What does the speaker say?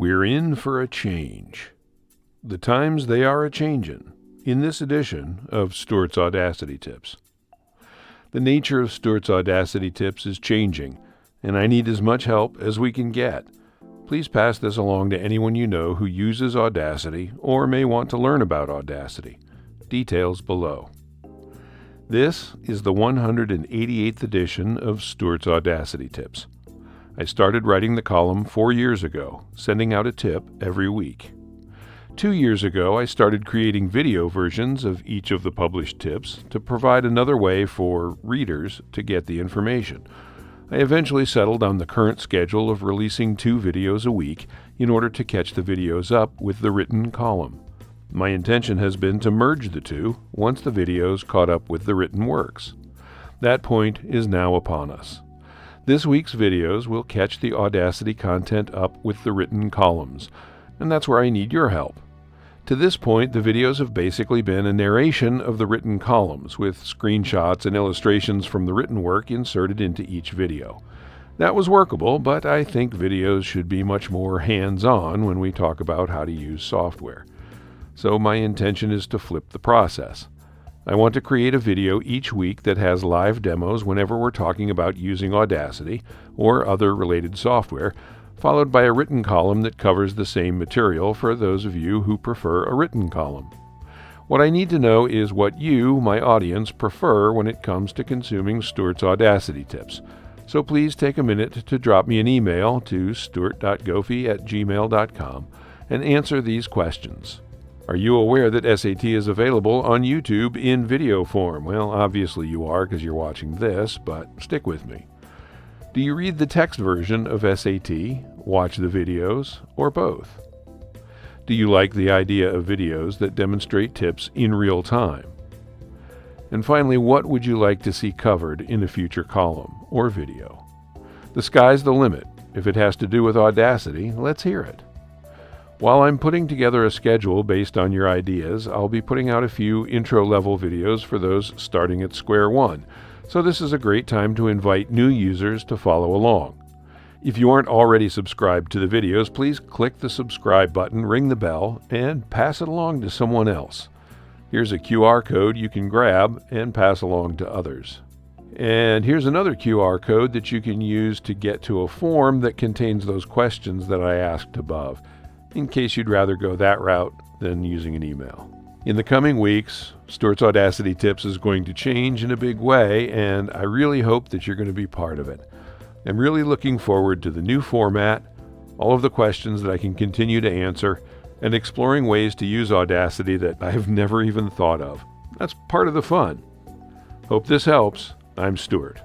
We're in for a change. The times they are a-changin' in this edition of Stuart's Audacity Tips. The nature of Stuart's Audacity Tips is changing, and I need as much help as we can get. Please pass this along to anyone you know who uses Audacity or may want to learn about Audacity. Details below. This is the 188th edition of Stuart's Audacity Tips. I started writing the column 4 years ago, sending out a tip every week. 2 years ago, I started creating video versions of each of the published tips to provide another way for readers to get the information. I eventually settled on the current schedule of releasing 2 videos a week in order to catch the videos up with the written column. My intention has been to merge the two once the videos caught up with the written works. That point is now upon us. This week's videos will catch the Audacity content up with the written columns, and that's where I need your help. To this point, the videos have basically been a narration of the written columns, with screenshots and illustrations from the written work inserted into each video. That was workable, but I think videos should be much more hands-on when we talk about how to use software. So my intention is to flip the process. I want to create a video each week that has live demos whenever we're talking about using Audacity or other related software, followed by a written column that covers the same material for those of you who prefer a written column. What I need to know is what you, my audience, prefer when it comes to consuming Stuart's Audacity Tips. So please take a minute to drop me an email to stuart.gofi@gmail.com and answer these questions. Are you aware that SAT is available on YouTube in video form? Well, obviously you are because you're watching this, but stick with me. Do you read the text version of SAT, watch the videos, or both? Do you like the idea of videos that demonstrate tips in real time? And finally, what would you like to see covered in a future column or video? The sky's the limit. If it has to do with Audacity, let's hear it. While I'm putting together a schedule based on your ideas, I'll be putting out a few intro-level videos for those starting at square one, so this is a great time to invite new users to follow along. If you aren't already subscribed to the videos, please click the subscribe button, ring the bell, and pass it along to someone else. Here's a QR code you can grab and pass along to others. And here's another QR code that you can use to get to a form that contains those questions that I asked above, in case you'd rather go that route than using an email. In the coming weeks, Stuart's Audacity Tips is going to change in a big way, and I really hope that you're going to be part of it. I'm really looking forward to the new format, all of the questions that I can continue to answer, and exploring ways to use Audacity that I've never even thought of. That's part of the fun. Hope this helps. I'm Stuart.